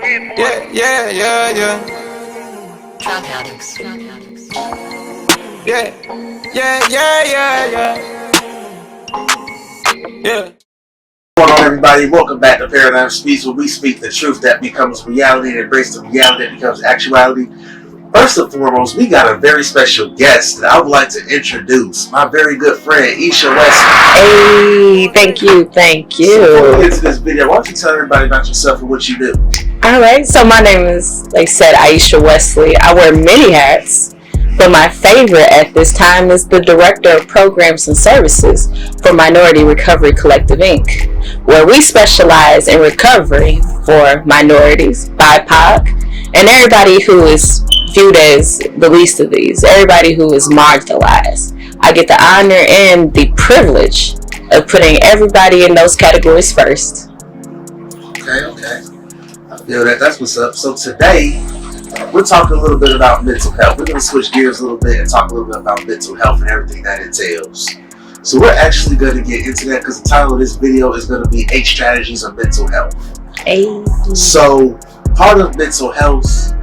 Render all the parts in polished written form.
Yeah, yeah, yeah, yeah. Drug addicts. Yeah, yeah, yeah, yeah, yeah. Yeah. What's going on, everybody? Welcome back to Paradigm Speaks, where we speak the truth that becomes reality and embrace the reality that becomes actuality. First and foremost, we got a very special guest that I would like to introduce. My very good friend, Esha Wesley. Hey, thank you. So before we get to this video, why don't you tell everybody about yourself and what you do? All right, so my name is, like I said, Esha Wesley. I wear many hats, but my favorite at this time is the Director of Programs and Services for Minority Recovery Collective, Inc., where we specialize in recovery for minorities, BIPOC, and everybody who is viewed as the least of these, everybody who is marginalized. I get the honor and the privilege of putting everybody in those categories first. Okay. I feel that. That's what's up. So today, we're talking a little bit about mental health. We're going to switch gears a little bit and talk a little bit about mental health and everything that entails. So we're actually going to get into that because the title of this video is going to be 8 Strategies of Mental Health. Hey. So part of mental health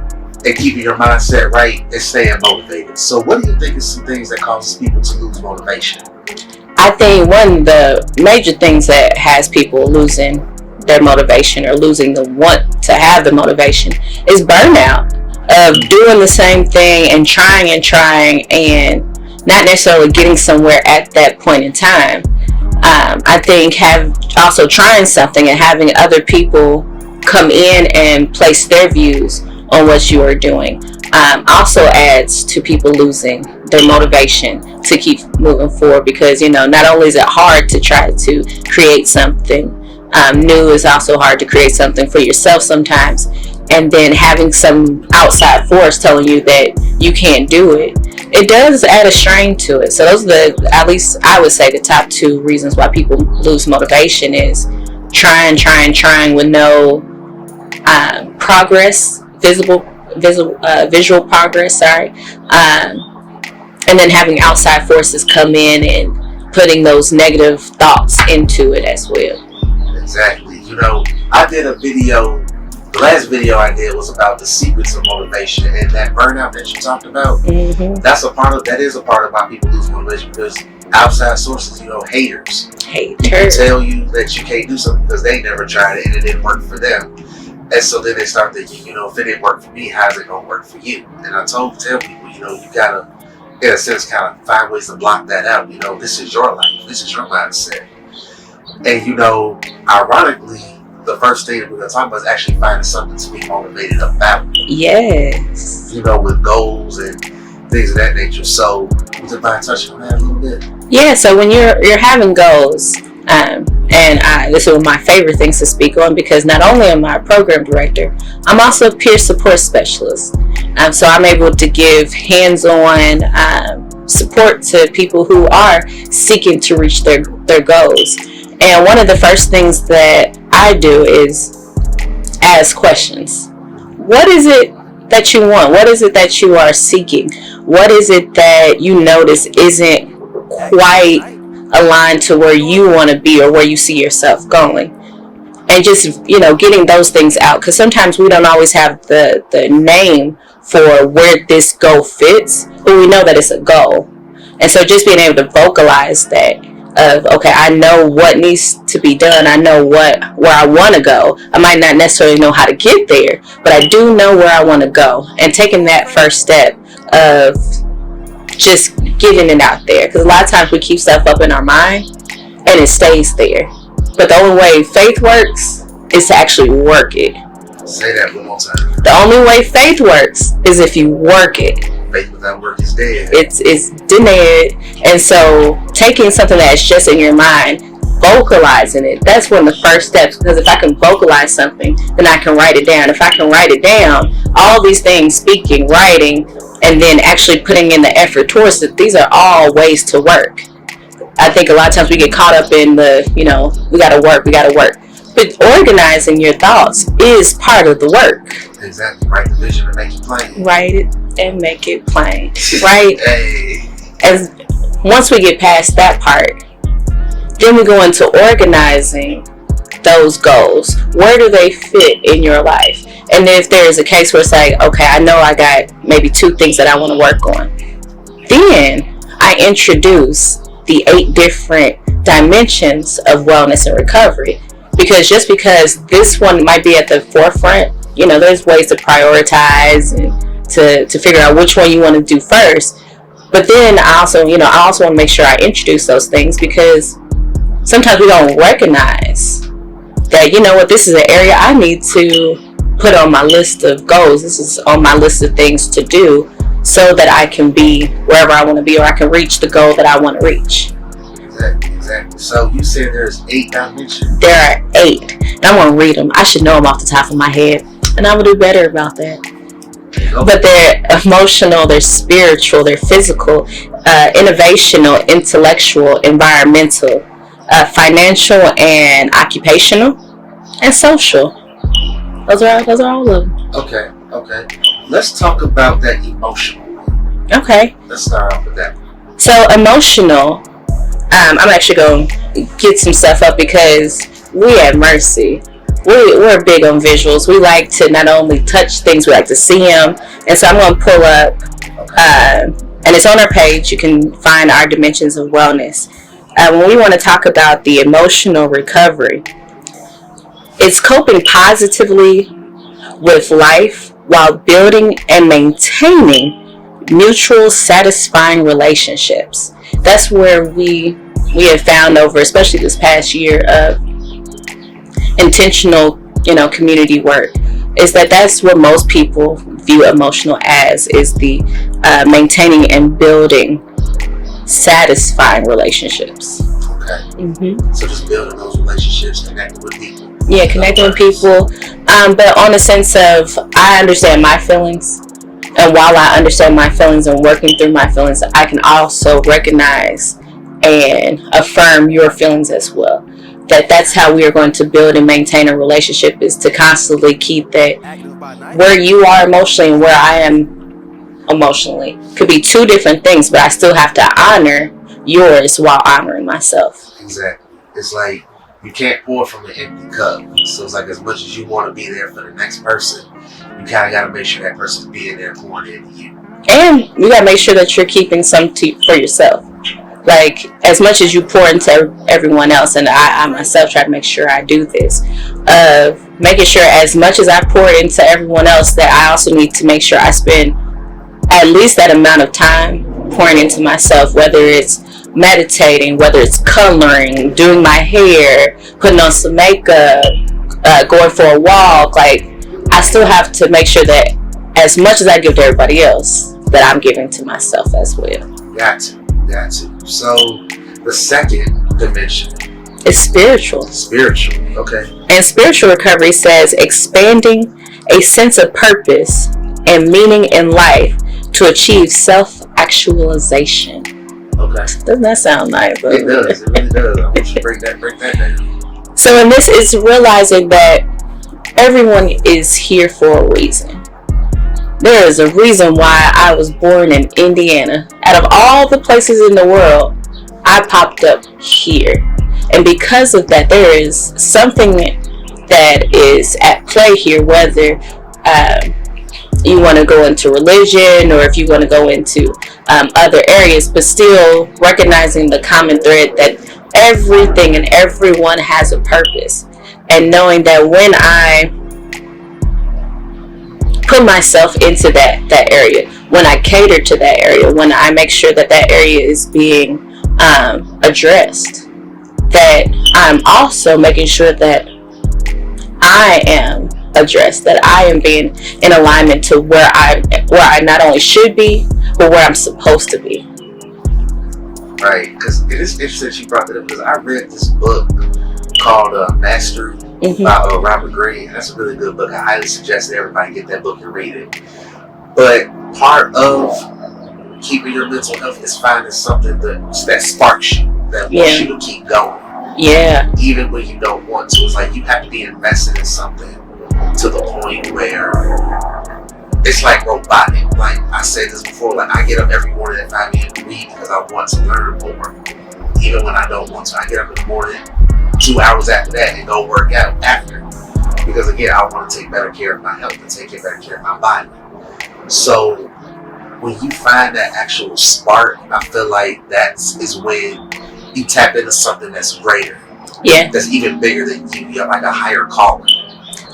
and keeping your mindset right is staying motivated. So what do you think is some things that causes people to lose motivation? I think one of the major things that has people losing their motivation or losing the want to have the motivation is burnout of doing the same thing and trying and not necessarily getting somewhere at that point in time. I think have also trying something and having other people come in and place their views on what you are doing also adds to people losing their motivation to keep moving forward, because not only is it hard to try to create something new, is also hard to create something for yourself sometimes, and then having some outside force telling you that you can't do it, it does add a strain to it. So those are at least I would say the top 2 reasons why people lose motivation is trying with no progress, visual progress, and then having outside forces come in and putting those negative thoughts into it as well. Exactly. I did a video, the last video I did was about the secrets of motivation, and that burnout that you talked about, that is a part of why people lose motivation, because outside sources, haters. People tell you that you can't do something because they never tried it and it didn't work for them. And so then they start thinking, if it didn't work for me, how's it going to work for you? And I tell people, you got to, in a sense, kind of find ways to block that out. This is your life. This is your mindset. And, ironically, the first thing that we're going to talk about is actually finding something to be motivated about. Yes. With goals and things of that nature. So, would you mind touching on that a little bit? Yeah, so when you're having goals, this is one of my favorite things to speak on, because not only am I a program director, I'm also a peer support specialist. So I'm able to give hands-on support to people who are seeking to reach their goals. And one of the first things that I do is ask questions. What is it that you want? What is it that you are seeking? What is it that you notice isn't quite aligned to where you want to be or where you see yourself going? And just getting those things out, because sometimes we don't always have the name for where this goal fits, but we know that it's a goal. And so just being able to vocalize that of, okay, I know what needs to be done, I know where I want to go. I might not necessarily know how to get there, but I do know where I want to go, and taking that first step of just getting it out there, because a lot of times we keep stuff up in our mind and it stays there. But the only way faith works is to actually work it. Say that one more time. The only way faith works is if you work it. Faith without work is dead. It's dead. And so taking something that's just in your mind, vocalizing it, that's one of the first steps, because if I can vocalize something, then I can write it down. If I can write it down, all these things, speaking, writing, and then actually putting in the effort towards it, these are all ways to work. I think a lot of times we get caught up in the, we gotta work. But organizing your thoughts is part of the work. Exactly. Write the vision and make it plain. Write it and make it plain. Right? Hey. As once we get past that part, then we go into organizing those goals. Where do they fit in your life? And if there is a case where it's like, okay, I know I got maybe 2 things that I want to work on, then I introduce the 8 different dimensions of wellness and recovery. Because just because this one might be at the forefront, there's ways to prioritize and to figure out which one you want to do first. But then I also want to make sure I introduce those things, because sometimes we don't recognize that, this is an area I need to put on my list of goals. This is on my list of things to do so that I can be wherever I want to be, or I can reach the goal that I want to reach. Exactly. So you said there's 8 dimensions? There are 8. And I'm going to read them. I should know them off the top of my head, and I will do better about that. But they're emotional, they're spiritual, they're physical, innovational, intellectual, environmental, financial, and occupational, and social. Those are all of them. Okay. Let's talk about that emotional one. Okay. Let's start off with that. So emotional, I'm actually going to get some stuff up, because we at Mercy, we're big on visuals. We like to not only touch things, we like to see them. And so I'm going to pull up, and it's on our page. You can find our dimensions of wellness. When we want to talk about the emotional recovery, it's coping positively with life while building and maintaining mutual satisfying relationships. That's where we have found over, especially this past year of intentional, community work, is that's what most people view emotional as, is the maintaining and building satisfying relationships. Okay. Mm-hmm. So just building those relationships, connecting with people. Yeah, connecting with people, but on the sense of, I understand my feelings, and while I understand my feelings and working through my feelings, I can also recognize and affirm your feelings as well. That's how we are going to build and maintain a relationship, is to constantly keep that where you are emotionally and where I am emotionally. Could be 2 different things, but I still have to honor yours while honoring myself. Exactly. It's like you can't pour from an empty cup. So it's like, as much as you want to be there for the next person, you kind of got to make sure that person's being there pouring into you. And you got to make sure that you're keeping some for yourself. Like, as much as you pour into everyone else, and I myself try to make sure I do this, making sure as much as I pour into everyone else, that I also need to make sure I spend at least that amount of time pouring into myself, whether it's meditating, whether it's coloring, doing my hair, putting on some makeup, going for a walk. Like, I still have to make sure that as much as I give to everybody else, that I'm giving to myself as well. Got to. So the second dimension is spiritual. Okay. And spiritual recovery says expanding a sense of purpose and meaning in life to achieve self-actualization. Okay. Doesn't that sound nice? It does. It really does. I want you to break that down. So in this, it's realizing that everyone is here for a reason. There is a reason why I was born in Indiana. Out of all the places in the world, I popped up here. And because of that, there is something that is at play here, whether you want to go into religion or if you want to go into other areas, but still recognizing the common thread that everything and everyone has a purpose. And knowing that when I put myself into that area, when I cater to that area, when I make sure that area is being addressed, that I'm also making sure that I am addressed, that I am being in alignment to where I not only should be, but where I'm supposed to be. Right, because it is interesting you brought that up, because I read this book called Mastery by Robert Greene. That's a really good book. I highly suggest that everybody get that book and read it. But part of keeping your mental health is finding something that sparks you, that wants you to keep going. Yeah. Even when you don't want to. It's like you have to be invested in something to the point where it's like robotic. Like I said this before, like I get up every morning at 5 a.m. to read because I want to learn more. Even when I don't want to. I get up in the morning 2 hours after that and go work out after. Because again, I want to take better care of my health and take better care of my body. So when you find that actual spark, I feel like that is when you tap into something that's greater. Yeah. That's even bigger than you. You have like a higher calling.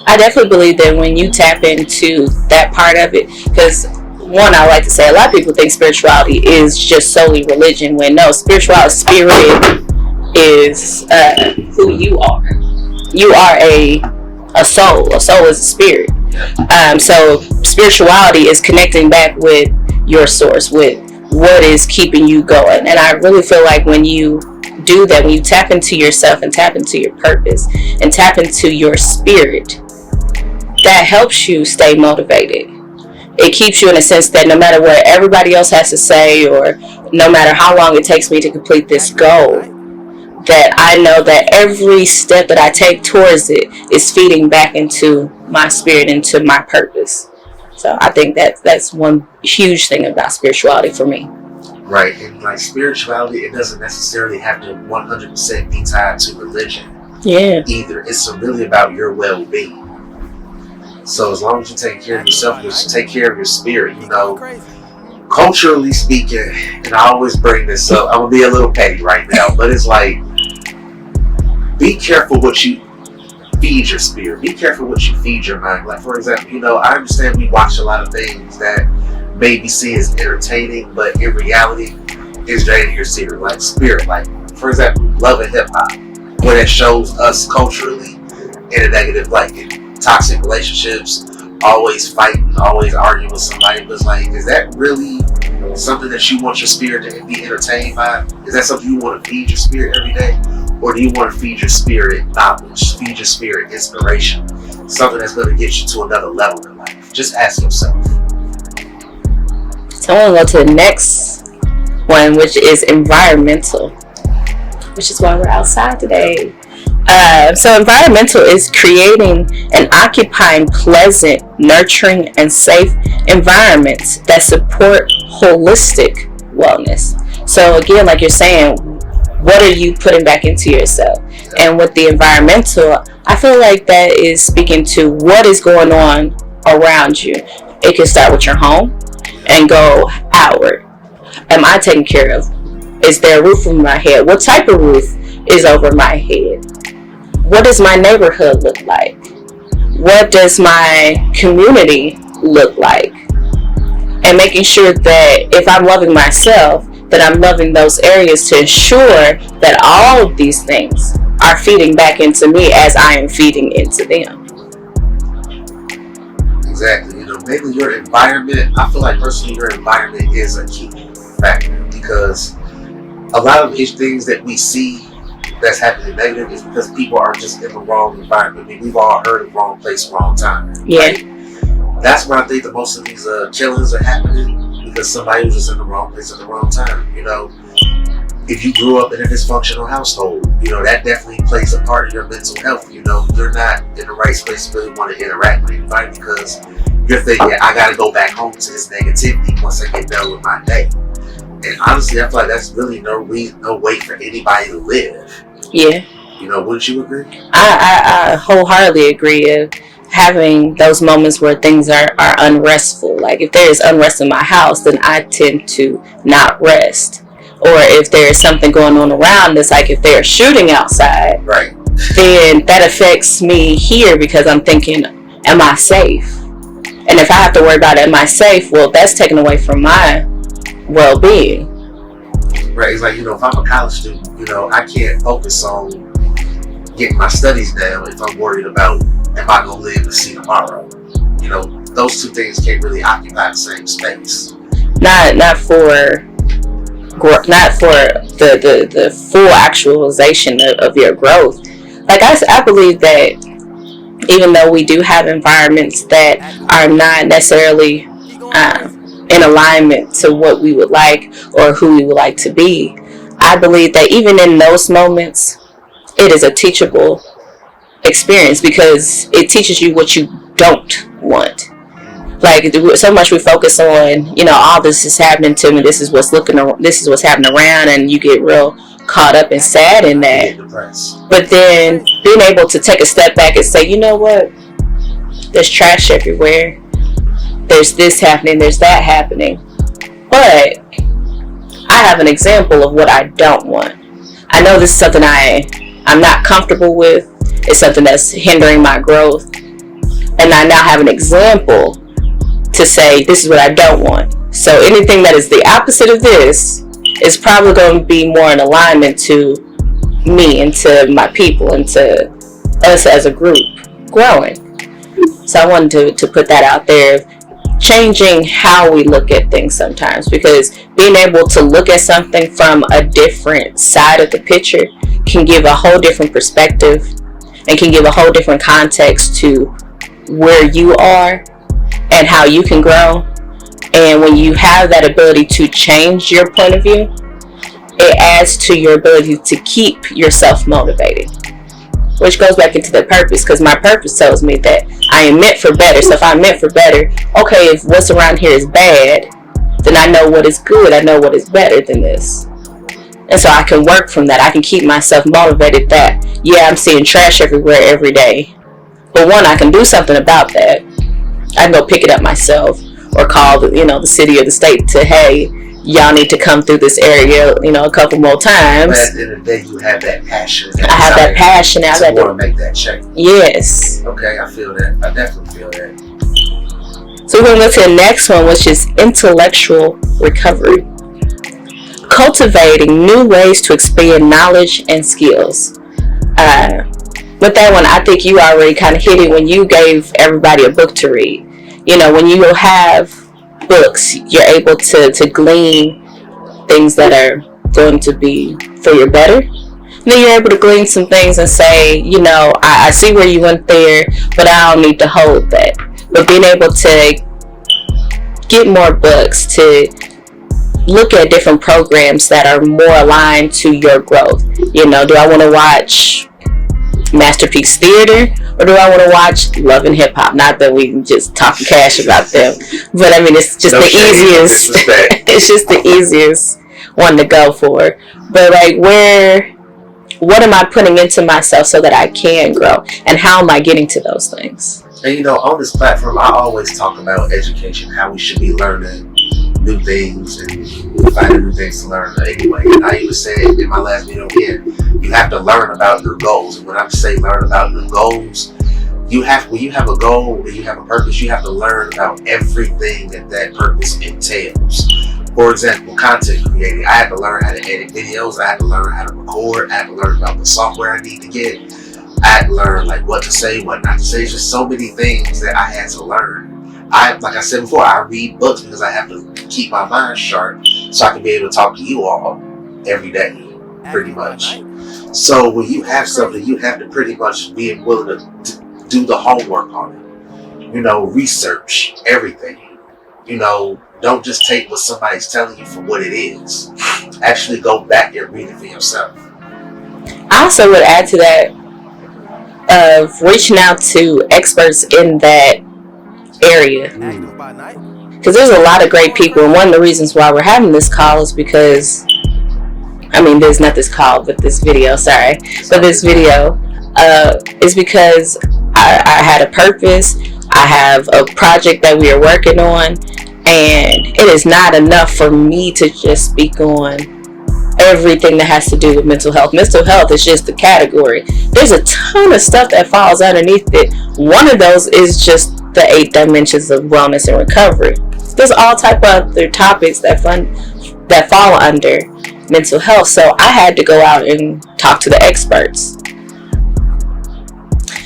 I definitely believe that when you tap into that part of it, because one, I like to say, a lot of people think spirituality is just solely religion, when no, spirituality, spirit is who you are. You are a soul. A soul is a spirit. So spirituality is connecting back with your source, with what is keeping you going. And I really feel like when you do that, when you tap into yourself and tap into your purpose and tap into your spirit, that helps you stay motivated. It keeps you in a sense that no matter what everybody else has to say, or no matter how long it takes me to complete this goal, that I know that every step that I take towards it is feeding back into my spirit, into my purpose. So I think that's one huge thing about spirituality for me. Right, and like spirituality, it doesn't necessarily have to 100% be tied to religion. Yeah. Either. It's really about your well-being. So as long as you take care of yourself, you take care of your spirit, you know, culturally speaking, and I always bring this up, I'm going to be a little petty right now, but it's like, be careful what you feed your spirit. Be careful what you feed your mind. Like, for example, you know, I understand we watch a lot of things that may be seen as entertaining, but in reality, it's draining your spirit. Like, for example, Love and Hip Hop, where it shows us culturally in a negative light. Toxic relationships, always fighting, always arguing with somebody. But it's like, is that really something that you want your spirit to be entertained by? Is that something you want to feed your spirit every day? Or do you want to feed your spirit knowledge, feed your spirit inspiration, something that's going to get you to another level in life? Just ask yourself. So I want to go to the next one, which is environmental, which is why we're outside today. So environmental is creating and occupying pleasant, nurturing, and safe environments that support holistic wellness. So again, like you're saying, what are you putting back into yourself? And with the environmental, I feel like that is speaking to what is going on around you. It can start with your home and go outward. Am I taken care of? Is there a roof over my head? What type of roof is over my head? What does my neighborhood look like? What does my community look like? And making sure that if I'm loving myself, that I'm loving those areas to ensure that all of these things are feeding back into me as I am feeding into them. Exactly. You know, maybe your environment, I feel like personally your environment is a key factor, because a lot of these things that we see that's happening negative is because people are just in the wrong environment. I mean, we've all heard of wrong place, wrong time. Yeah. Right? That's why I think that most of these killings are happening, because somebody was just in the wrong place at the wrong time. You know, if you grew up in a dysfunctional household, you know, that definitely plays a part of your mental health. You know, you're not in the right space to really want to interact with anybody, because you're thinking, I got to go back home to this negativity once I get done with my day. And honestly, I feel like that's really no way for anybody to live. Yeah. You know, wouldn't you agree? I wholeheartedly agree of having those moments where things are unrestful. Like if there is unrest in my house, then I tend to not rest. Or if there is something going on around us, like if they're shooting outside, right, then that affects me here, because I'm thinking, am I safe? And if I have to worry about am I safe, well, that's taken away from my well-being. Right, it's like, you know, if I'm a college student, you know, I can't focus on getting my studies down if I'm worried about am I going to live to see tomorrow. You know, those two things can't really occupy the same space. Not for the full actualization of your growth. Like I believe that even though we do have environments that are not necessarily in alignment to what we would like or who we would like to be, I believe that even in those moments, it is a teachable experience, because it teaches you what you don't want. Like so much we focus on, you know, all this is happening to me, this is what's happening around, and you get real caught up and sad in that. But then being able to take a step back and say, you know what, There's trash everywhere. There's this happening, there's that happening. But I have an example of what I don't want. I know this is something I'm not comfortable with. It's something that's hindering my growth. And I now have an example to say this is what I don't want. So anything that is the opposite of this is probably going to be more in alignment to me and to my people and to us as a group growing. So I wanted to put that out there, changing how we look at things sometimes, because being able to look at something from a different side of the picture can give a whole different perspective and can give a whole different context to where you are and how you can grow. And when you have that ability to change your point of view, it adds to your ability to keep yourself motivated, which goes back into the purpose, because my purpose tells me that I am meant for better. So if I'm meant for better, okay, if what's around here is bad, then I know what is good. I know what is better than this. And so I can work from that. I can keep myself motivated that, yeah, I'm seeing trash everywhere every day. But one, I can do something about that. I can go pick it up myself or call the city or the state to, hey, y'all need to come through this area, a couple more times. But at the end of the day, you have that passion. I have that passion. I want to make that change. Yes. Okay, I feel that. I definitely feel that. So we're going to go to the next one, which is intellectual recovery. Cultivating new ways to expand knowledge and skills. With that one, I think you already kind of hit it when you gave everybody a book to read. When you have books, you're able to glean things that are going to be for your better. And then you're able to glean some things and say, I see where you went there, but I don't need to hold that. But being able to get more books, to look at different programs that are more aligned to your growth. Do I want to watch Masterpiece Theater, or do I want to watch Love and Hip Hop? Not that we just talking cash about them, but I mean it's just the easiest. It's just the easiest one to go for. But what am I putting into myself so that I can grow, and how am I getting to those things? And on this platform, I always talk about education, how we should be learning new things and finding new things to learn anyway. And I even said in my last video again, you have to learn about your goals. And when I say learn about your goals, when you have a goal and you have a purpose, you have to learn about everything that purpose entails. For example, content creating. I had to learn how to edit videos. I had to learn how to record. I had to learn about the software I need to get. I had to learn what to say, what not to say. It's just so many things that I had to learn. Like I said before, I read books because I have to keep my mind sharp so I can be able to talk to you all every day, pretty much. So when you have something, you have to pretty much be willing to do the homework on it. Research everything. Don't just take what somebody's telling you for what it is. Actually go back and read it for yourself. I also would add to that of reaching out to experts in that area, because there's a lot of great people, and one of the reasons why we're having this call is because there's not this call but this video is because I had a purpose. I have a project that we are working on, and it is not enough for me to just speak on everything that has to do with mental health. Mental health is just the category. There's a ton of stuff that falls underneath it. One of those is just the 8 dimensions of wellness and recovery. There's all type of other topics that fall under mental health. So I had to go out and talk to the experts.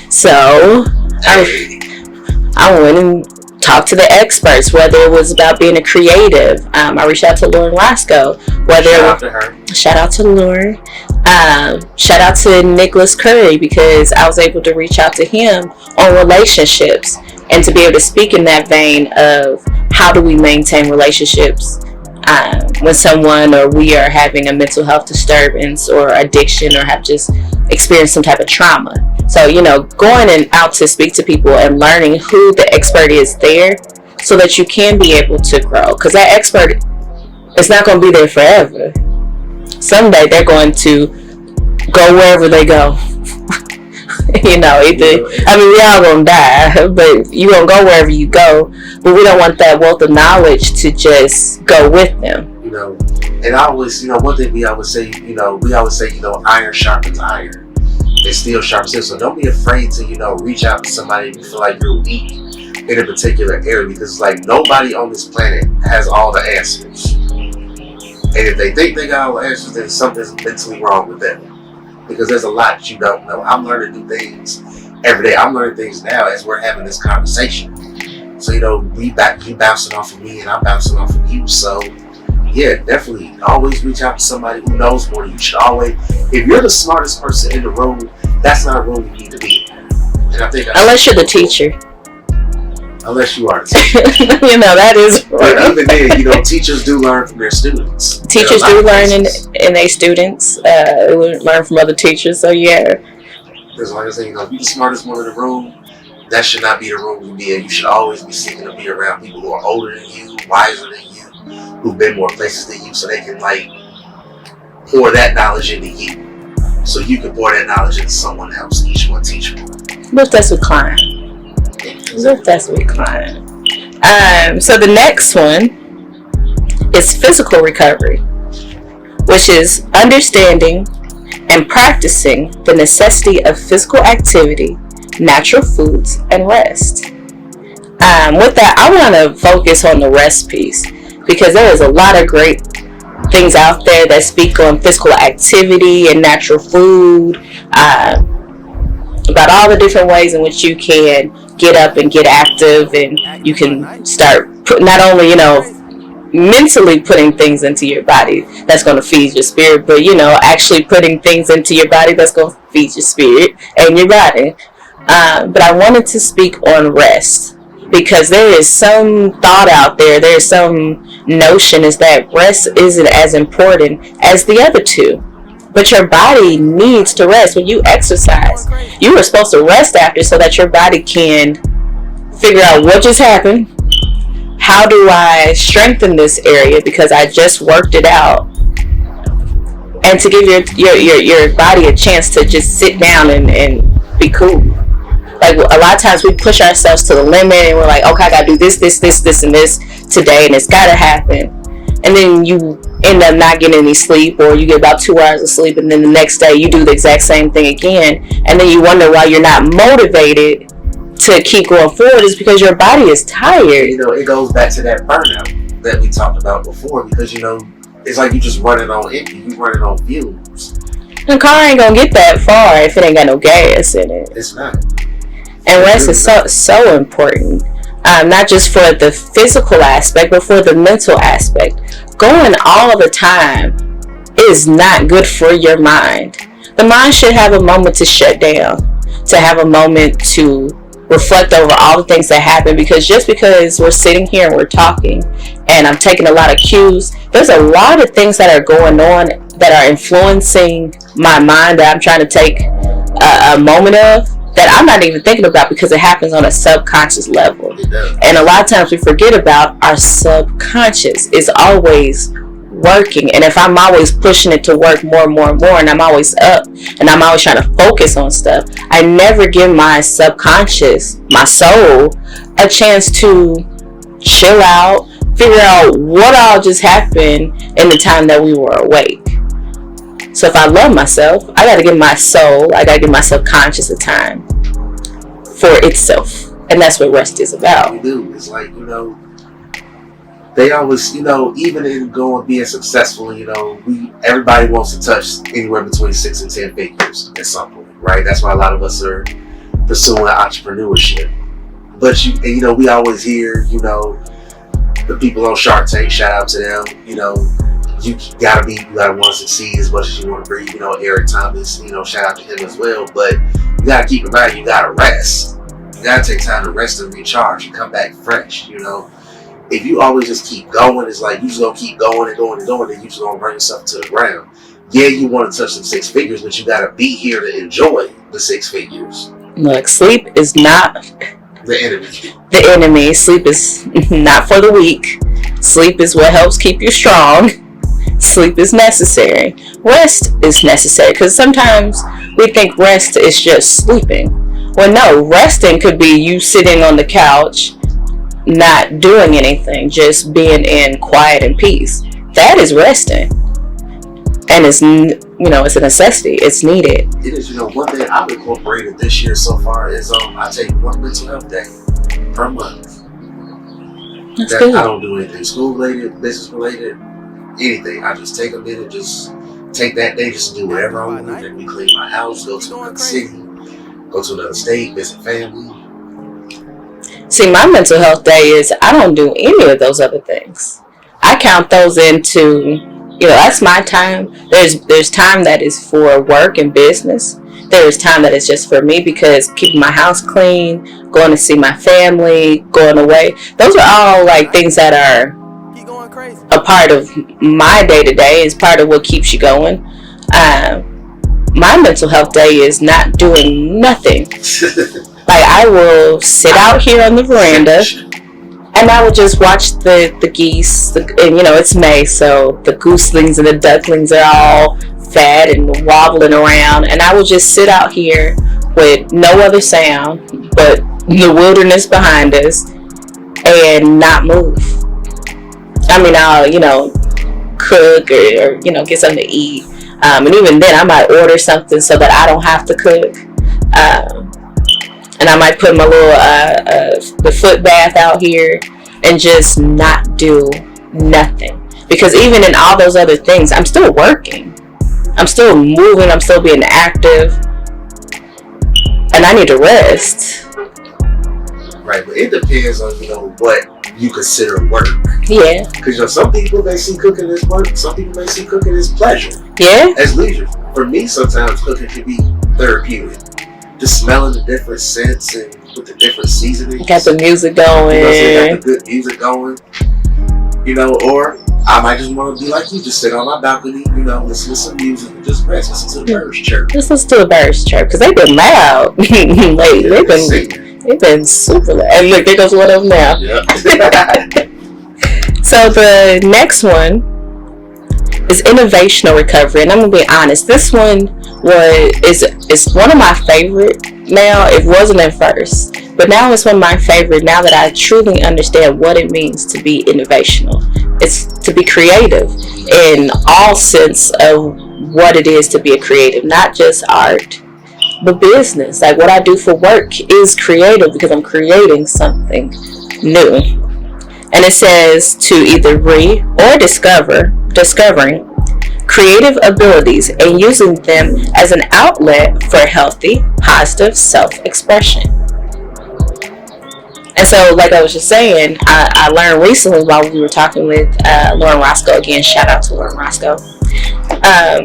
So I went and talked to the experts, whether it was about being a creative. I reached out to Lauren Lasco. Shout out to Lauren. Shout out to Nicholas Curry, because I was able to reach out to him on relationships and to be able to speak in that vein of how do we maintain relationships when someone or we are having a mental health disturbance or addiction or have just experienced some type of trauma. So, going and out to speak to people and learning who the expert is there so that you can be able to grow. Because that expert is not going to be there forever. Someday they're going to go wherever they go. We all gonna die, but you gonna go wherever you go. But we don't want that wealth of knowledge to just go with them. And I always, one thing we always say, iron sharpens iron. And steel sharpens steel. So don't be afraid to, reach out to somebody if you feel like you're weak in a particular area, because it's like nobody on this planet has all the answers. And if they think they got all the answers, then something's mentally wrong with them. Because there's a lot that you don't know. I'm learning new things every day. I'm learning things now as we're having this conversation. So, you bouncing off of me and I'm bouncing off of you. So, yeah, definitely always reach out to somebody who knows more. You should always, if you're the smartest person in the room, that's not a room you need to be in. And I think unless you're the teacher. Unless you are the teacher. That is. But even then, teachers do learn from their students. Teachers do learn in their students. Learn from other teachers. So yeah. As long as if you're the smartest one in the room, that should not be the room you be in. You should always be seeking to be around people who are older than you, wiser than you, who've been more places than you, so they can pour that knowledge into you, so you can pour that knowledge into someone else. Each one teach one. But that's with client. That's with client. So the next one is physical recovery, which is understanding and practicing the necessity of physical activity, natural foods, and rest. With that, I want to focus on the rest piece, because there is a lot of great things out there that speak on physical activity and natural food, about all the different ways in which you can get up and get active, and you can start not only, mentally putting things into your body that's going to feed your spirit, but, actually putting things into your body that's going to feed your spirit and your body. But I wanted to speak on rest, because there is some thought out there, there's some notion is that rest isn't as important as the other two. But your body needs to rest. When you exercise, you are supposed to rest after, so that your body can figure out what just happened. How do I strengthen this area because I just worked it out? And to give your body a chance to just sit down and be cool. Like, a lot of times we push ourselves to the limit and we're like, okay, I gotta do this, and this today, and it's gotta happen. And then you end up not getting any sleep, or you get about 2 hours of sleep, and then the next day you do the exact same thing again, and then you wonder why you're not motivated to keep going forward. Is because your body is tired. It goes back to that burnout that we talked about before, because it's like you just running on empty, you running on fumes. The car ain't gonna get that far if it ain't got no gas in it. It's not. And rest is so important. Not just for the physical aspect, but for the mental aspect. Going all the time is not good for your mind. The mind should have a moment to shut down, to have a moment to reflect over all the things that happen, because just because we're sitting here and we're talking and I'm taking a lot of cues, there's a lot of things that are going on that are influencing my mind that I'm trying to take a moment of, that I'm not even thinking about, because it happens on a subconscious level. And a lot of times we forget about our subconscious is always working. And if I'm always pushing it to work more, and I'm always up and I'm always trying to focus on stuff, I never give my subconscious, my soul, a chance to chill out, figure out what all just happened in the time that we were awake. So if I love myself, I got to give my soul, I got to give my subconscious a time for itself. And that's what rest is about. You do. It's like, they always, even in being successful, everybody wants to touch anywhere between 6 and 10 figures at some point, right? That's why a lot of us are pursuing entrepreneurship. But we always hear, the people on Shark Tank, shout out to them, you gotta want to succeed as much as you want to breathe. Eric Thomas, shout out to him as well. But you gotta keep in mind, you gotta rest. You gotta take time to rest and recharge and come back fresh. If you always just keep going, it's like you just gonna keep going and going and going, and you just gonna run yourself to the ground. Yeah, you want to touch some 6 figures, but you gotta be here to enjoy the 6 figures. Look, sleep is not the enemy. The enemy. Sleep is not for the weak. Sleep is what helps keep you strong. Sleep is necessary. Rest is necessary, because sometimes we think rest is just sleeping. Well, no, resting could be you sitting on the couch, not doing anything, just being in quiet and peace. That is resting, and it's it's a necessity. It's needed. It is. One thing I've incorporated this year so far is I take one mental health day per month. That's good. I don't do anything school related, business related, anything. I just take a minute, just take that day, just do whatever I want. Let me clean my house, go to another city, go to another state, visit family. See, my mental health day is I don't do any of those other things. I count those into, that's my time. There's time that is for work and business. There's time that is just for me, because keeping my house clean, going to see my family, going away, those are all like things that are a part of my day-to-day, is part of what keeps you going. My mental health day is not doing nothing. Like, I will sit out here on the veranda and I will just watch the geese, and it's May, so the gooselings and the ducklings are all fat and wobbling around, and I will just sit out here with no other sound but the wilderness behind us and not move. I mean, I'll cook or get something to eat, and even then I might order something so that I don't have to cook, and I might put my little the foot bath out here and just not do nothing, because even in all those other things I'm still working, I'm still moving, I'm still being active, and I need to rest. Right, but it depends on what you consider work. Yeah. Because some people may see cooking as work, some people may see cooking as pleasure. Yeah. As leisure. For me, sometimes cooking can be therapeutic. Just smelling the different scents and with the different seasonings. Got the music going. Got the good music going. Or I might just want to be like you, just sit on my balcony, listen to some music and just rest, listen to the birds chirp. Just listen to the birds chirp, because they've been loud lately. They've been super loud. And look, there goes one of them now. Yep. So the next one is innovational recovery, and I'm gonna be honest. This one is one of my favorite now. It wasn't at first, but now it's one of my favorite. Now that I truly understand what it means to be innovational, it's to be creative in all sense of what it is to be a creative, not just art, but business. Like, what I do for work is creative because I'm creating something new. And it says to either or discovering creative abilities and using them as an outlet for healthy, positive self-expression. And so, like I was just saying, I learned recently while we were talking with Lauren Roscoe, again, shout out to Lauren Roscoe,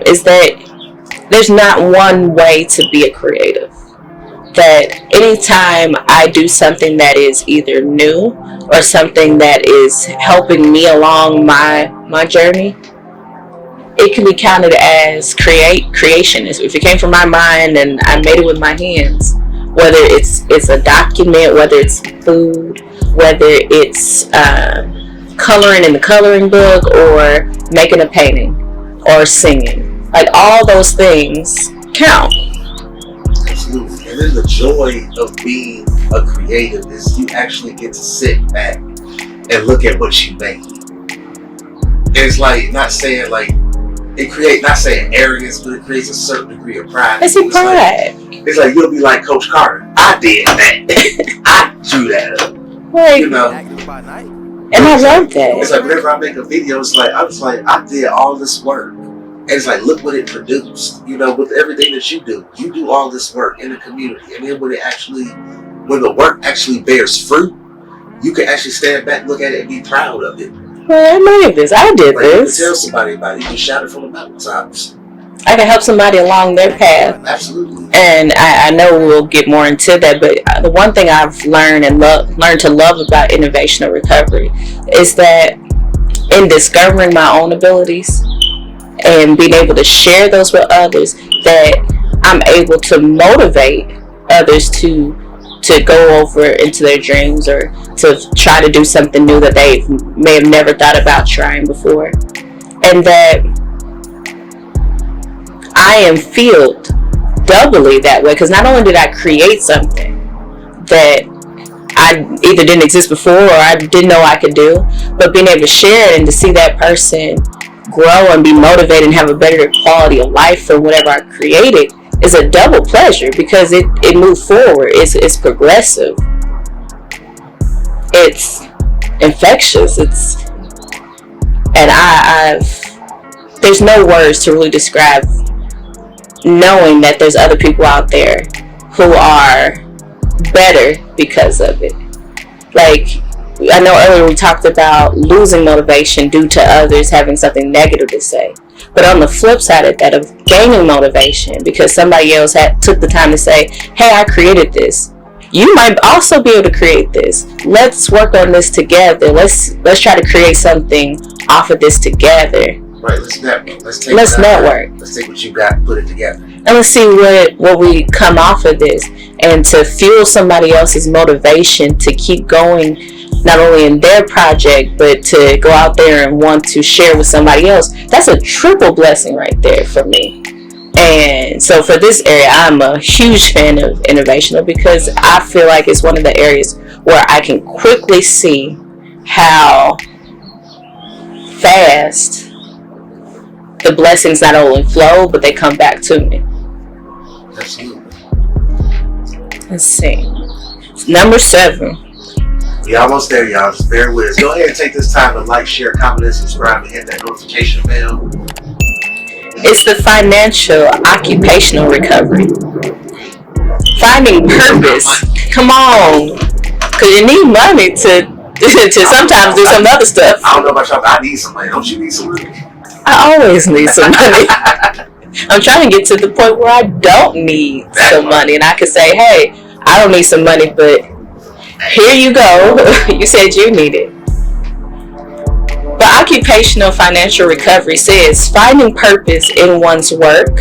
is that there's not one way to be a creative. That anytime I do something that is either new or something that is helping me along my journey, it can be counted as creation. If it came from my mind and I made it with my hands, whether it's a document, whether it's food, whether it's coloring in the coloring book, or making a painting, or singing, like, all those things count. Absolutely. And then the joy of being a creative is you actually get to sit back and look at what you made. And it's like, not saying arrogance, but it creates a certain degree of pride. It's a pride. It's like you'll be like Coach Carter. I did that. I drew that up. Like, and I love that. It's like whenever I make a video, I did all this work. And it's like, look what it produced. With everything that you do all this work in the community. And then when the work actually bears fruit, you can actually stand back, look at it, and be proud of it. Well, I made this. I did this. You can tell somebody about it. You can shout it from the mountaintops. I can help somebody along their path. Absolutely. And I know we'll get more into that, but the one thing I've learned to love about innovational recovery is that in discovering my own abilities and being able to share those with others, that I'm able to motivate others to go over into their dreams, or to try to do something new that they may have never thought about trying before. And that I am filled doubly that way, because not only did I create something that I either didn't exist before or I didn't know I could do, but being able to share it and to see that person grow and be motivated and have a better quality of life for whatever I created is a double pleasure, because it moved forward. It's progressive. It's infectious. There's no words to really describe knowing that there's other people out there who are better because of it. Like, I know earlier we talked about losing motivation due to others having something negative to say. But on the flip side of that, of gaining motivation because somebody else took the time to say, hey, I created this. You might also be able to create this. Let's work on this together. Let's try to create something off of this together. Right, let's network. Let's network. Let's take what you got and put it together. And let's see what we come off of this. And to fuel somebody else's motivation to keep going, not only in their project, but to go out there and want to share with somebody else. That's a triple blessing right there for me. And so for this area, I'm a huge fan of innovational because I feel like it's one of the areas where I can quickly see how fast the blessings not only flow, but they come back to me. Absolutely. Let's see. Number 7. We almost there, y'all. Just bear with us. Go ahead and take this time to like, share, comment, and subscribe, and hit that notification bell. It's the financial occupational recovery. Finding purpose. Come on. Because you need money to sometimes do some other stuff. I don't know about y'all, but I need some money. Don't you need some money? I always need some money. I'm trying to get to the point where I don't need some money. And I can say, hey, I don't need some money, but here you go. You said you need it. But occupational financial recovery says finding purpose in one's work,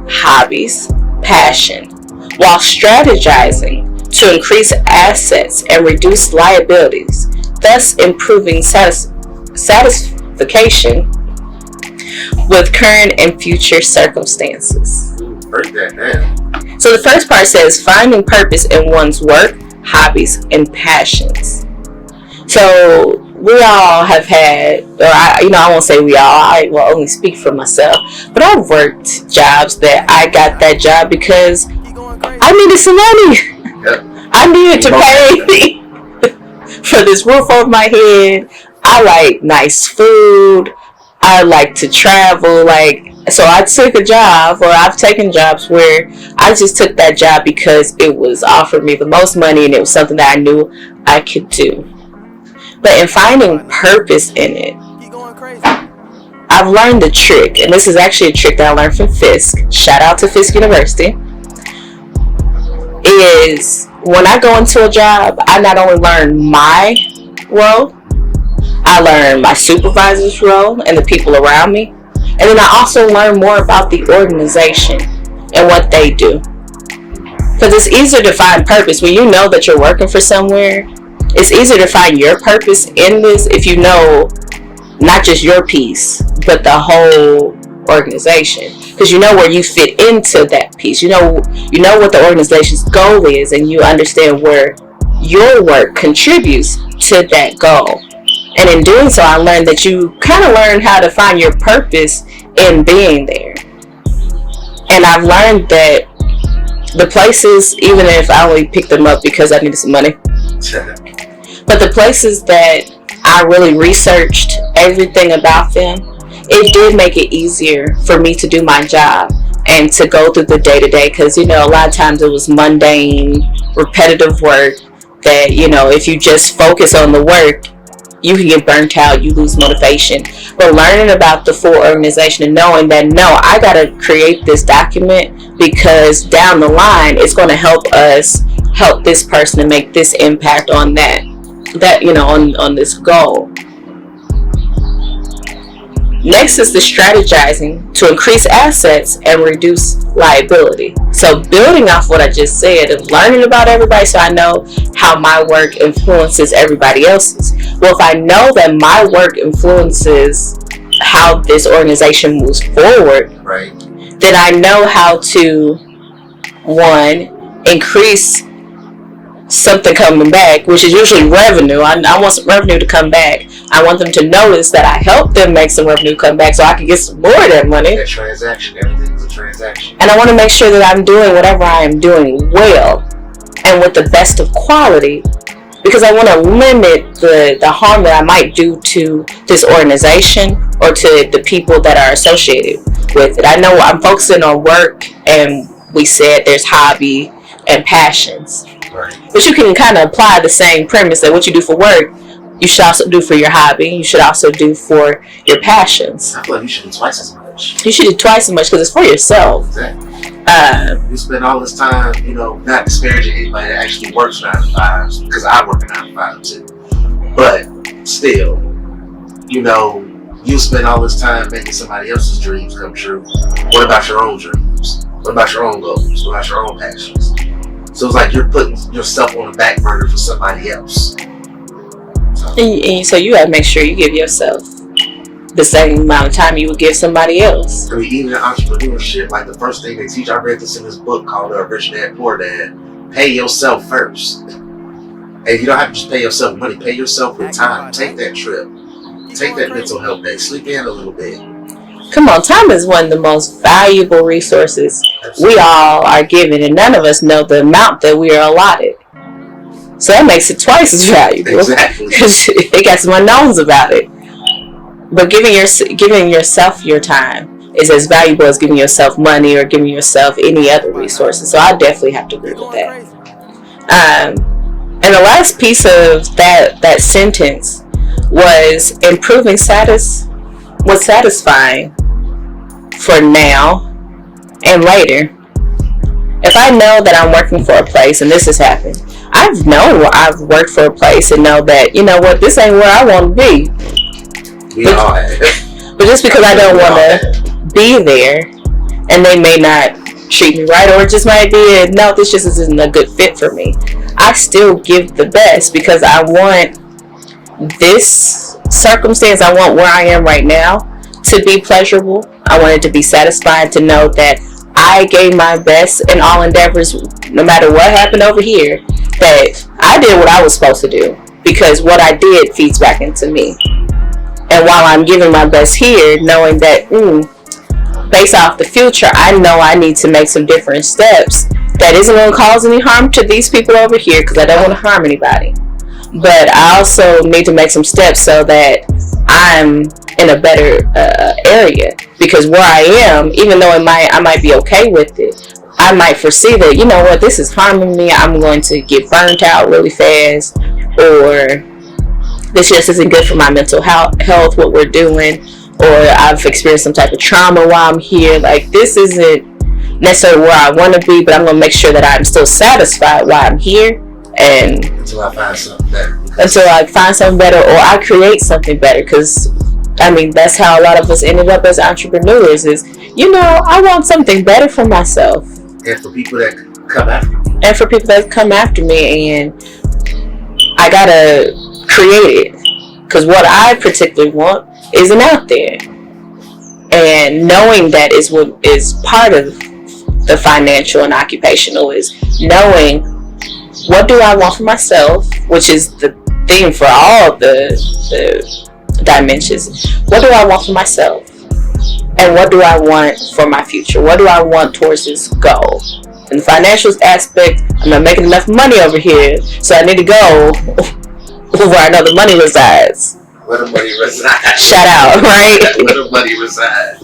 hobbies, passion, while strategizing to increase assets and reduce liabilities, thus improving satisfaction with current and future circumstances. Break that down. So the first part says finding purpose in one's work, hobbies, and passions. So we all have had, or I won't say we all, I will only speak for myself, but I've worked jobs that I got that job because I needed some money. Yep. I needed to pay for this roof over my head. I like nice food. I like to travel. So I took a job, or I've taken jobs where I just took that job because it was offering me the most money and it was something that I knew I could do. But in finding purpose in it, I've learned the trick, and this is actually a trick that I learned from Fisk. Shout out to Fisk University. Is when I go into a job, I not only learn my role, I learn my supervisor's role and the people around me. And then I also learn more about the organization and what they do. Because it's easier to find purpose when you know that you're working for somewhere. It's easier to find your purpose in this if you know not just your piece, but the whole organization. Because you know where you fit into that piece. You know what the organization's goal is, and you understand where your work contributes to that goal. And in doing so, I learned that you kind of learn how to find your purpose in being there. And I've learned that the places, even if I only picked them up because I needed some money, but the places that I really researched everything about them, it did make it easier for me to do my job and to go through the day-to-day. Because, a lot of times it was mundane, repetitive work that, if you just focus on the work, you can get burnt out, you lose motivation. But learning about the full organization and knowing that, no, I got to create this document because down the line, it's going to help us help this person to make this impact on that on this goal. Next is the strategizing to increase assets and reduce liability. So building off what I just said of learning about everybody so I know how my work influences everybody else's. Well, if I know that my work influences how this organization moves forward, right, then I know how to one, increase something coming back, which is usually revenue. I want some revenue to come back. I want them to notice that I helped them make some revenue come back so I can get some more of that money. That transaction, everything's a transaction. And I want to make sure that I'm doing whatever I am doing well and with the best of quality, because I want to limit the harm that I might do to this organization or to the people that are associated with it. I know I'm focusing on work, and we said there's hobby and passions. Right. But you can kind of apply the same premise that what you do for work, you should also do for your hobby. You should also do for your passions. I feel like you should do twice as much. You should do twice as much because it's for yourself. Exactly. You spend all this time, not disparaging anybody that actually works 9 to 5s, because I work a 9 to 5 too. But still, you spend all this time making somebody else's dreams come true. What about your own dreams? What about your own goals? What about your own passions? So it's like you're putting yourself on the back burner for somebody else. So you gotta make sure you give yourself the same amount of time you would give somebody else. I mean, even in entrepreneurship, like the first thing they teach, I read this in this book called Rich Dad Poor Dad. Pay yourself first. And you don't have to just pay yourself money. Pay yourself with time. Take that trip. Take that mental health day. Sleep in a little bit. Come on, time is one of the most valuable resources we all are given, and none of us know the amount that we are allotted. So that makes it twice as valuable. Exactly. Because they got some unknowns about it. But giving yourself your time is as valuable as giving yourself money or giving yourself any other resources. So I definitely have to agree with that. And the last piece of that sentence was improving was satisfying for now and later. If I know that I'm working for a place, and this has happened, I've worked for a place and know that, this ain't where I want to be. But just because I don't want to be there, and they may not treat me right, or it just might be no, this just isn't a good fit for me, I still give the best because I want this circumstance, I want where I am right now to be pleasurable. I want it to be satisfying, to know that I gave my best in all endeavors, no matter what happened over here, that I did what I was supposed to do, because what I did feeds back into me. And while I'm giving my best here, knowing that based off the future, I know I need to make some different steps that isn't going to cause any harm to these people over here, because I don't want to harm anybody. But I also need to make some steps so that I'm in a better area, because where I am, even though I might be okay with it, I might foresee that, this is harming me, I'm going to get burnt out really fast, or this just isn't good for my mental health, what we're doing, or I've experienced some type of trauma while I'm here. Like, this isn't necessarily where I want to be, but I'm going to make sure that I'm still satisfied while I'm here, and until I find something better. Or I create something better, because that's how a lot of us ended up as entrepreneurs is, I want something better for myself. And for people that come after me. And I gotta create it, because what I particularly want isn't out there. And knowing that is what is part of the financial and occupational, is knowing what do I want for myself, which is the theme for all the dimensions. What do I want for myself? And what do I want for my future? What do I want towards this goal? In the financial aspect, I'm not making enough money over here, so I need to go where I know the money resides. Where the money resides. Shout out, right? Where the money resides.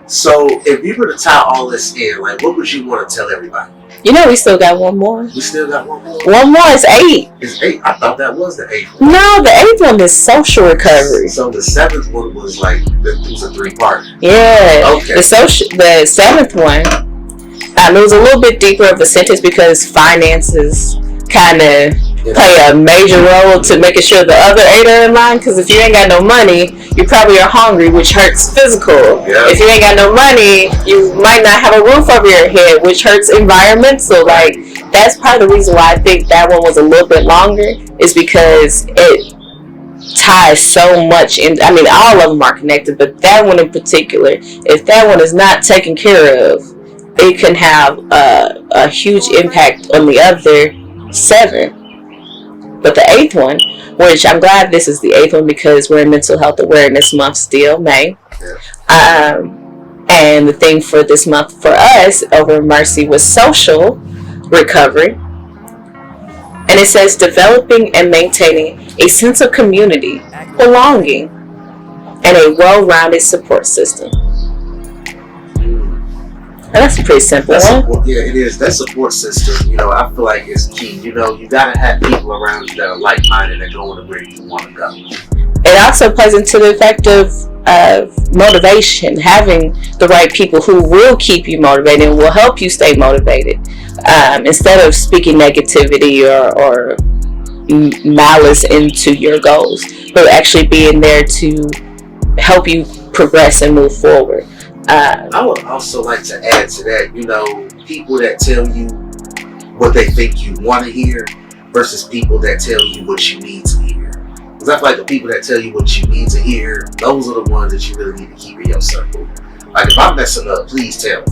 So, if you were to tie all this in, what would you want to tell everybody? We still got one more. We still got one more? One more is 8. It's 8? I thought that was the 8th one. No, the 8th one is social recovery. So the 7th one was it was a 3-part. Yeah. Okay. The 7th one, it was a little bit deeper of the sentence, because finances kind of play a major role to making sure the other 8 are in line. Because if you ain't got no money, you probably are hungry, which hurts physical. Yeah. If you ain't got no money, you might not have a roof over your head, which hurts environmental. That's part of the reason why I think that one was a little bit longer, is because it ties so much in. All of them are connected, but that one in particular, if that one is not taken care of, it can have a huge impact on the other 7. But the 8th one, which I'm glad this is the 8th one because we're in Mental Health Awareness Month still, May. And the thing for this month for us over MRCI was social recovery. And it says developing and maintaining a sense of community, belonging, and a well-rounded support system. And that's pretty simple. Yeah, it is. That support system, I feel like it's key. You gotta have people around you that are like-minded and going to where you want to go. It also plays into the effect of motivation, having the right people who will keep you motivated and will help you stay motivated. Instead of speaking negativity or malice into your goals, but actually being there to help you progress and move forward. I would also like to add to that, people that tell you what they think you want to hear versus people that tell you what you need to hear. Because I feel like the people that tell you what you need to hear, those are the ones that you really need to keep in your circle. Like, if I'm messing up, please tell me.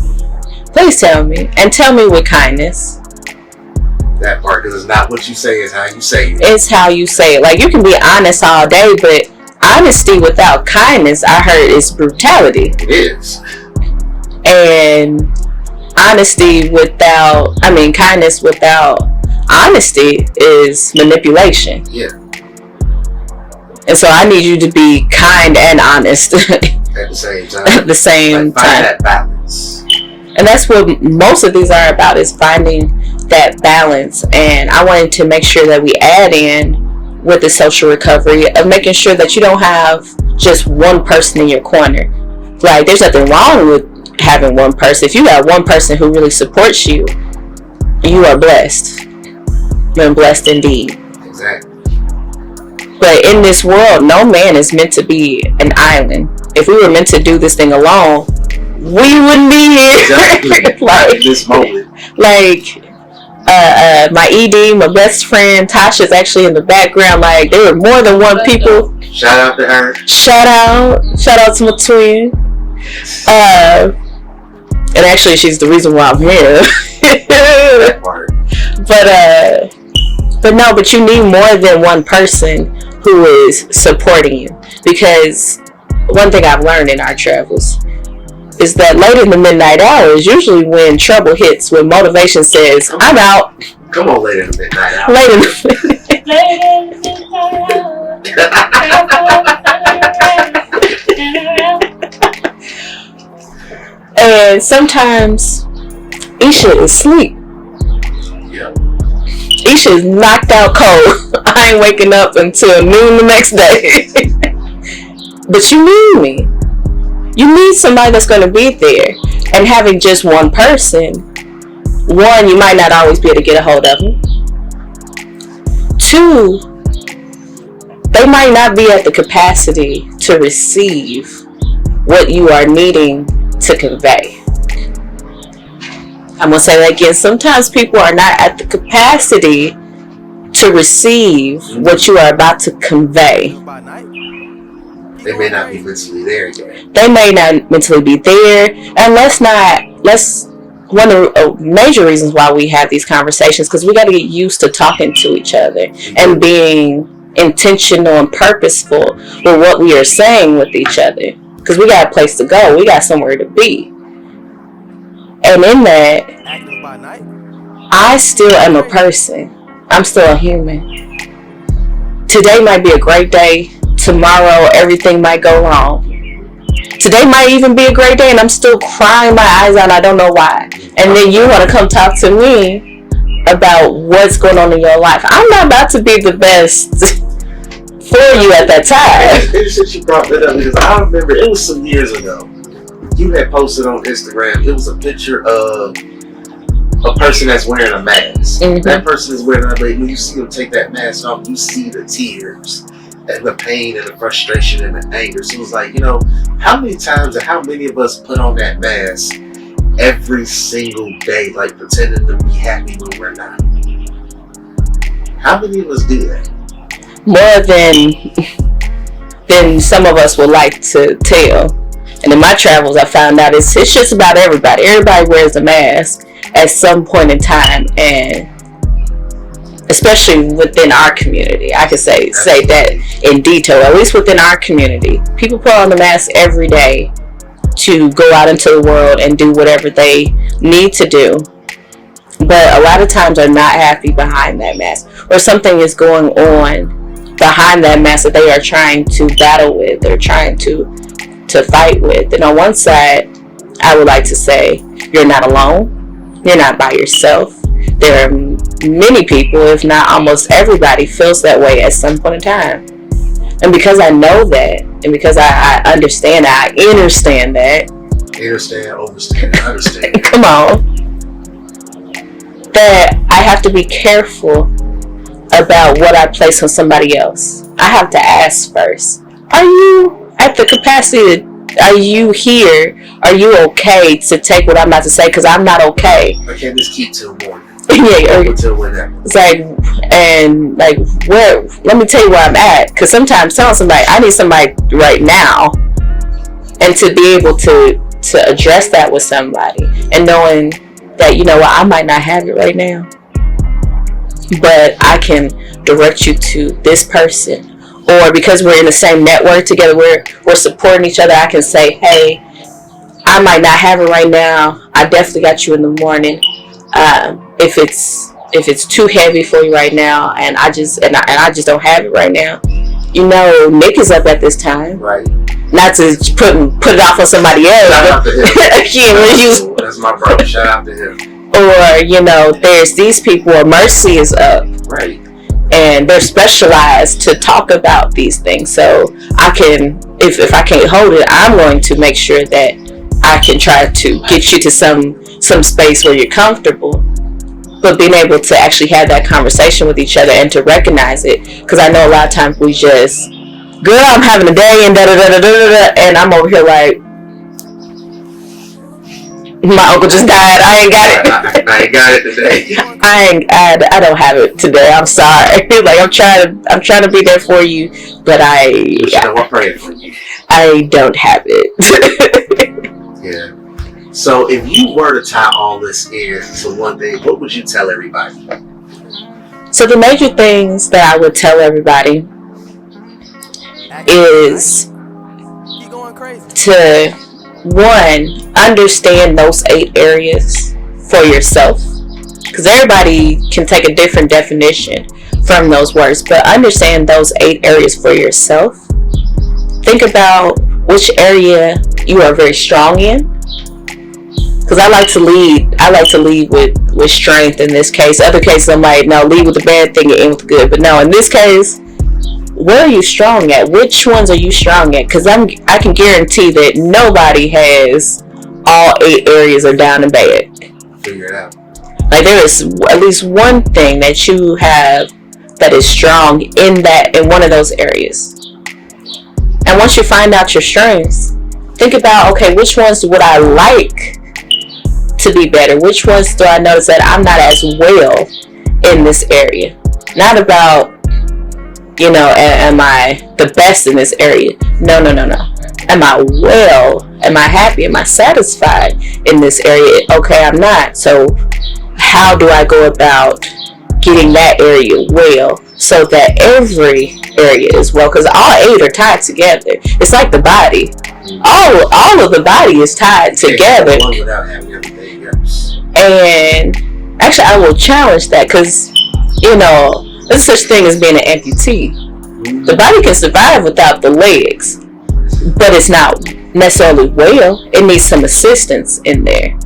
Please tell me. And tell me with kindness. That part, because it's not what you say, it's how you say it. It's how you say it. Like, you can be honest all day, but honesty without kindness, I heard, is brutality. It is. And kindness without honesty is manipulation. Yeah. And so I need you to be kind and honest at the same time. At the same time. Find that balance. And that's what most of these are about, is finding that balance. And I wanted to make sure that we add in with the social recovery of making sure that you don't have just one person in your corner. Like, there's nothing wrong with having one person. If you have one person who really supports you, you are blessed. You're blessed indeed. Exactly. But in this world, no man is meant to be an island. If we were meant to do this thing alone, we wouldn't be here. Exactly. Like, in this moment. Like, my ED, my best friend Tasha's actually in the background. Like, there were more than one people. Shout out to her. Shout out to my twin. And actually, she's the reason why I'm here. That part. But you need more than one person who is supporting you, because one thing I've learned in our travels is that late in the midnight hour is usually when trouble hits, when motivation says, I'm out. Come on, late in the midnight hour. Late in the And sometimes Esha is asleep. Yeah. Esha is knocked out cold. I ain't waking up until noon the next day. But you need me. You need somebody that's going to be there. And having just one person, one, you might not always be able to get a hold of them. 2, they might not be at the capacity to receive what you are needing to convey. I'm going to say that again. Sometimes people are not at the capacity to receive what you are about to convey. They may not be mentally there yet. They may not mentally be there. And one of the major reasons why we have these conversations, because we got to get used to talking to each other and being intentional and purposeful with what we are saying with each other. Because we got a place to go. We got somewhere to be. And in that, I still am a person. I'm still a human. Today might be a great day. Tomorrow, everything might go wrong. Today might even be a great day and I'm still crying my eyes out. I don't know why. And then you want to come talk to me about what's going on in your life. I'm not about to be the best for you at that time. It's interesting you brought that up, because I remember it was some years ago. You had posted on Instagram, it was a picture of a person that's wearing a mask. Mm-hmm. That person is wearing a mask. When you see them take that mask off, you see the tears and the pain and the frustration and the anger. So it was like, how many times and how many of us put on that mask every single day, like pretending to be happy when we're not? How many of us do that? More than some of us would like to tell. And in my travels, I found out it's just about everybody. Everybody wears a mask at some point in time, and especially within our community, I could say that in detail. At least within our community, people put on the mask every day to go out into the world and do whatever they need to do. But a lot of times are not happy behind that mask, or something is going on behind that mask that they are trying to battle with, they're trying to fight with. And on one side, I would like to say, you're not alone. You're not by yourself. There are many people, if not almost everybody, feels that way at some point in time. And because I know that, and because I understand that, I understand that. Understand. Come on. That I have to be careful about what I place on somebody else. I have to ask first, are you at the capacity? Are you here? Are you okay to take what I'm about to say? Because I'm not okay. I can't just keep till morning. Until whenever. It's where? Let me tell you where I'm at. Because sometimes telling somebody, I need somebody right now, and to be able to address that with somebody, and knowing that, you know what, I might not have it right now, but I can direct you to this person. Or because we're in the same network together, we're supporting each other, I can say, hey, I might not have it right now. I definitely got you in the morning. If it's too heavy for you right now, and I just don't have it right now, you know, Nick is up at this time. Right. Not to put it off on somebody else. Shout out to him. Again, that's my brother. Shout out to him. Or, you know, there's these people, or MRCI is up. Right. And they're specialized to talk about these things. So I can, if I can't hold it, I'm going to make sure that I can try to get you to some space where you're comfortable. But being able to actually have that conversation with each other and to recognize it. Because I know a lot of times we just, girl, I'm having a day and da-da-da-da-da-da, and I'm over here like, my uncle just died. I ain't got it. I ain't got it today. I don't have it today. I'm sorry. Like I'm trying to be there for you, but I'm praying for you. I don't have it. Yeah. So if you were to tie all this in to one thing, what would you tell everybody? So the major things that I would tell everybody is to, one, understand those 8 areas for yourself, because everybody can take a different definition from those words, but understand those 8 areas for yourself. Think about which area you are very strong in, because I like to lead with strength in this case. Other cases I'm like, no, lead with the bad thing and end with the good. But no, in this case, where are you strong at? Which ones are you strong at? Because I can guarantee that nobody has all 8 areas are down and bad. Figure it out. Like there is at least one thing that you have that is strong in one of those areas. And once you find out your strengths, think about, okay, which ones would I like to be better? Which ones do I notice that I'm not as well in this area? Not about, you know, am I the best in this area? No. Am I well? Am I happy? Am I satisfied in this area? Okay, I'm not. So how do I go about getting that area well so that every area is well? Because all 8 are tied together. It's like the body. All of the body is tied together. One without having everything else. And actually, I will challenge that, because, you know, there's such thing as being an amputee. The body can survive without the legs, but it's not necessarily well. It needs some assistance in there.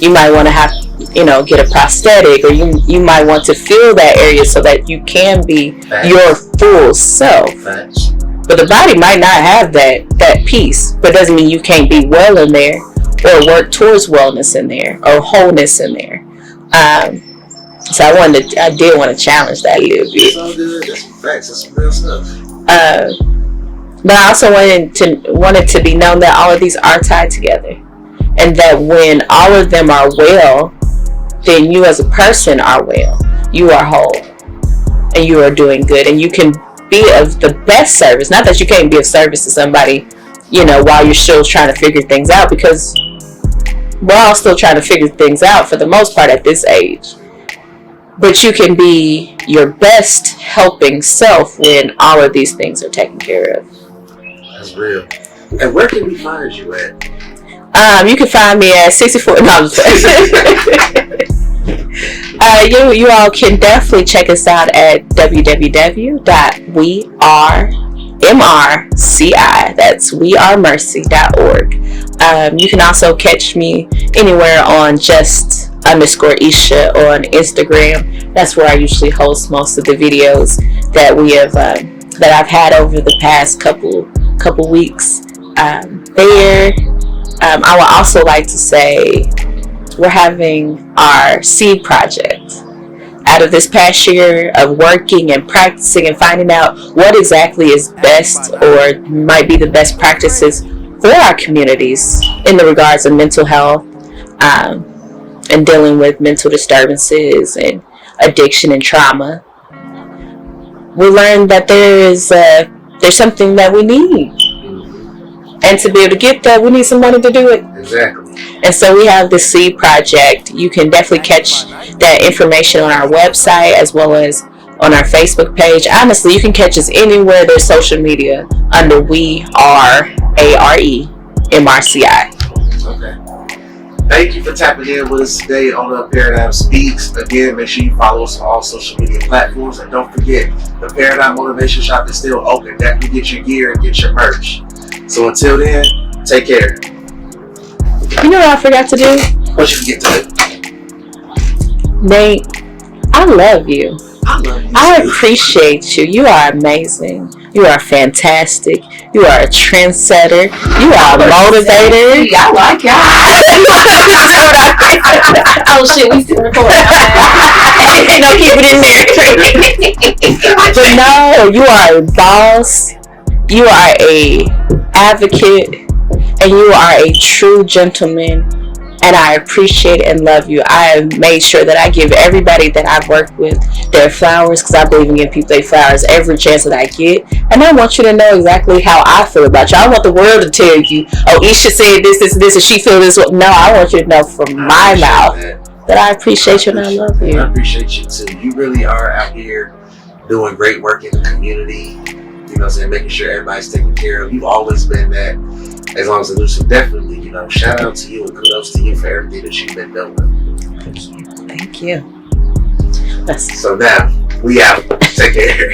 You might want to have, you know, get a prosthetic, or you might want to fill that area so that you can be your full self. Facts. But the body might not have that piece, but doesn't mean you can't be well in there or work towards wellness in there or wholeness in there. So I did want to challenge that a little bit. That's all good. That's some facts. That's some real stuff. But I also wanted to be known that all of these are tied together, and that when all of them are well, then you as a person are well. You are whole, and you are doing good, and you can be of the best service. Not that you can't be of service to somebody while you're still trying to figure things out, because we're all still trying to figure things out for the most part at this age. But you can be your best helping self when all of these things are taken care of. That's real. And where can we find you at? You can find me at 64. No, I'm just you all can definitely check us out at www.wearemrci. That's wearemercy.org. You can also catch me anywhere on just _Esha on Instagram. That's where I usually host most of the videos that we have that I've had over the past couple weeks. There. I would also like to say we're having our seed project. Out of this past year of working and practicing and finding out what exactly is best or might be the best practices for our communities in the regards of mental health and dealing with mental disturbances and addiction and trauma, we learned that there's something that we need. And to be able to get that, we need some money to do it. Exactly. And so we have the Seed Project. You can definitely catch that information on our website as well as on our Facebook page. Honestly, you can catch us anywhere there's social media under We Are MRCI. Okay. Thank you for tapping in with us today on Paradigm Speaks. Again, make sure you follow us on all social media platforms. And don't forget, the Paradigm Motivation Shop is still open. Definitely get your gear and get your merch. So until then, take care. You know what I forgot to do? What you get to do? Nate, I love you. I love you. I appreciate you. You are amazing. You are fantastic. You are a trendsetter. You are a motivator. I like y'all. Oh shit, we still recording. No, keep it in there. But no, you are a boss. You are a advocate, and you are a true gentleman, and I appreciate and love you. I have made sure that I give everybody that I've worked with their flowers, because I believe in giving people their flowers every chance that I get, and I want you to know exactly how I feel about you. I want the world to tell you, oh, Esha said this, and she feels this. No, I want you to know from my mouth that I appreciate you and I love you. I appreciate you too. You really are out here doing great work in the community. You know what I'm saying? Making sure everybody's taken care of. You've always been that as long as I do. So definitely, shout out to you and kudos to you for everything that you've been doing. Thank you. So now, we out. Take care.